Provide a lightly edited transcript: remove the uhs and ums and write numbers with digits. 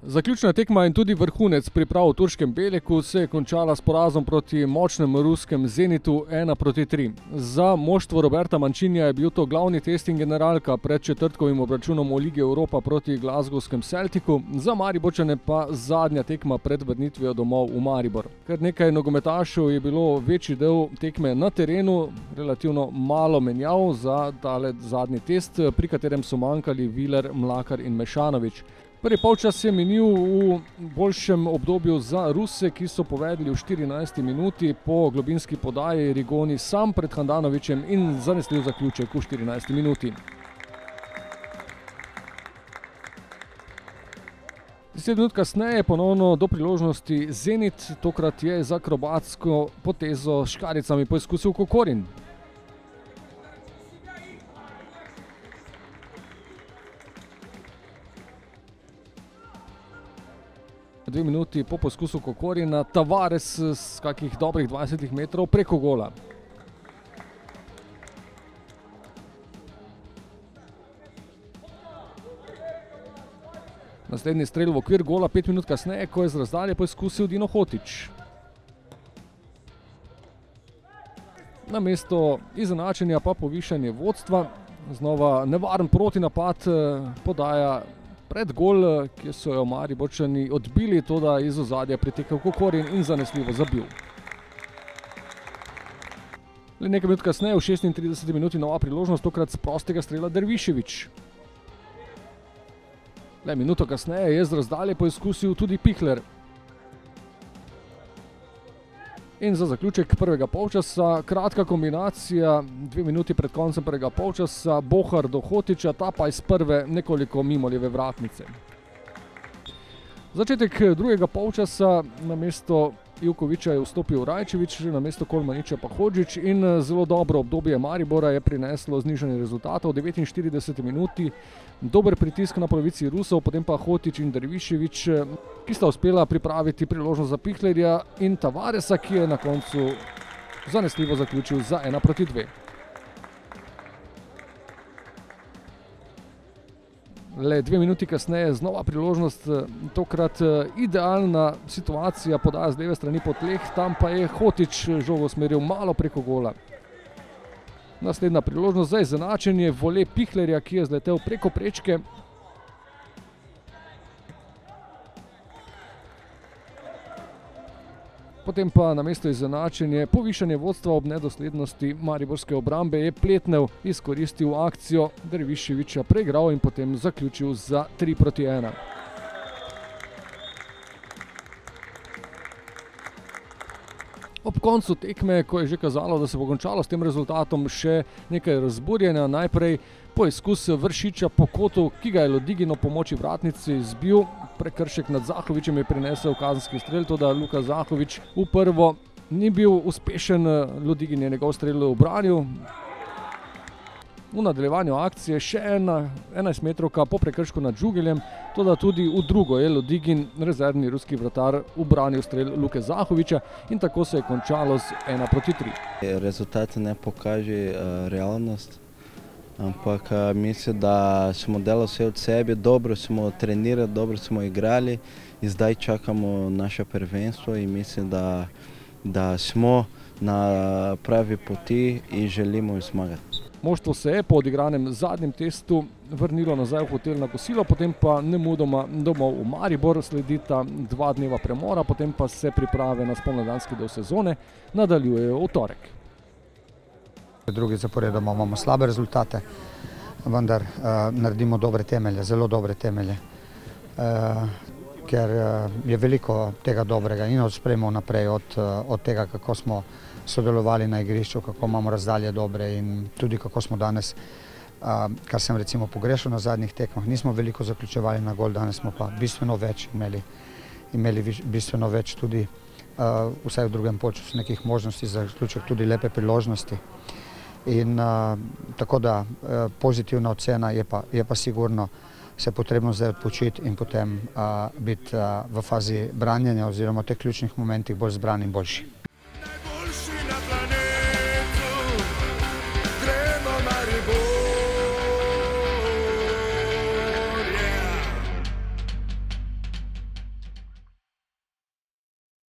Zaključna tekma in tudi vrhunec priprav v turškem Beleku se je končala s porazom proti močnemu ruskem Zenitu 1:3. Za moštvo Roberta Mancinija je bil to glavni test in generalka pred četrtkovim obračunom v Ligi Evropa proti glasgowskem Celticu, za Mariborčane pa zadnja tekma pred vrnitvijo domov v Maribor. Kar nekaj nogometašev je bilo večji del tekme na terenu, relativno malo menjav za tale zadnji test, pri katerem so manjkali Viler, Mlakar in Mešanović. Prvi polčas je minil v boljšem obdobju za Ruse, ki so povedli v 14. minuti po globinski podaji Rigoni sam pred Handanovićem in zanesljiv zaključek v 14. minuti. 10 minut kasneje ponovno do priložnosti Zenit, tokrat je z akrobatsko potezo s škarjicami poizkusil Kokorin. Dve minuti po poskusu Kokorina, Tavares s kakih dobrih 20 metrov preko gola. Naslednji strel v okvir gola 5 minut kasneje, ko je z razdalje poizkusil Dino Hotić. Namesto izenačenja pa povišanje vodstva, znova nevaren protinapad podaja pred gol, ki so jo Mariborčani odbili, toda iz ozadja pritekel Kokorin in zanesljivo zabil. Le nekaj minut kasneje, v 36 minuti, nova priložnost, tokrat z prostega strela Dervišević. Le minuto kasneje je z razdalje poizkusil tudi Pihler. In za zaključek prvega polčasa kratka kombinacija, 2 minuti pred koncem prvega polčasa, Bohar do Hotića, ta pa iz prve nekoliko mimo leve vratnice. Začetek drugega polčasa, namesto Ivkovića je vstopil Rajčević, namesto Kolmanića pa Hodžić in zelo dobro obdobje Maribora je prineslo znižanje rezultatov. V 49 minuti dober pritisk na polovici Rusov, potem pa Hotić in Dervišević, ki sta uspela pripraviti priložnost za Pihlerja in Tavaresa, ki je na koncu zanesljivo zaključil za 1:2. Le 2 minuti kasneje znova priložnost, tokrat idealna situacija, podaja z leve strani po tleh, tam pa je Hotić žogo usmeril malo preko gola. Naslednja priložnost za izenačenje, vole Pihlerja, ki je zletel preko prečke. Potem pa namesto izenačenje, povišanje vodstva ob nedoslednosti mariborske obrambe je Pletnev izkoristil akcijo Derviševića, preigral in potem zaključil za 3:1. Ob koncu tekme, ko je že kazalo, da se bo končalo s tem rezultatom, še nekaj razburjenja. Najprej poizkus Vršiča po kotu, ki ga je Lodigin ob pomoči vratnici zbil. Prekršek nad Zahovićem je prinesel kazenski strel, toda Luka Zahović v prvo ni bil uspešen, Lodigin je njegov strel ubranil. V nadaljevanju akcije še ena 11-metrovka po prekršku nad Džugeljem, toda tudi v drugo je Lodigin, rezervni ruski vratar, ubranil strel Luke Zahovića in tako se je končalo z 1:3. Rezultat ne pokaže realnost, ampak mislim, da smo delali vse od sebe, dobro smo trenirali, dobro smo igrali in zdaj čakamo naše prvenstvo in mislim, da smo na pravi poti in želimo zmagati. Moštvo se je po odigranem zadnjem testu vrnilo nazaj v hotel na kosilo, potem pa nemudoma domov v Maribor, sledita 2 dneva premora, potem pa se priprave na spomladanski del sezone nadaljujejo v torek. Drugi zaporedoma imamo slabe rezultate, vendar naredimo dobre temelje, zelo dobre temelje, ker je veliko tega dobrega in od spremov naprej, od tega, kako smo sodelovali na igrišču, kako imamo razdalje dobre in tudi kako smo danes, kar sem recimo pogrešal na zadnjih tekmah, nismo veliko zaključevali na gol, danes smo pa bistveno več imeli bistveno več tudi, vsaj v drugem polčasu, nekih možnosti za zaključek, tudi lepe priložnosti. In tako da pozitivna ocena je pa sigurno se potrebno zdaj odpočiti in potem biti v fazi branjenja oziroma v teh ključnih momentih bolj zbran in boljši.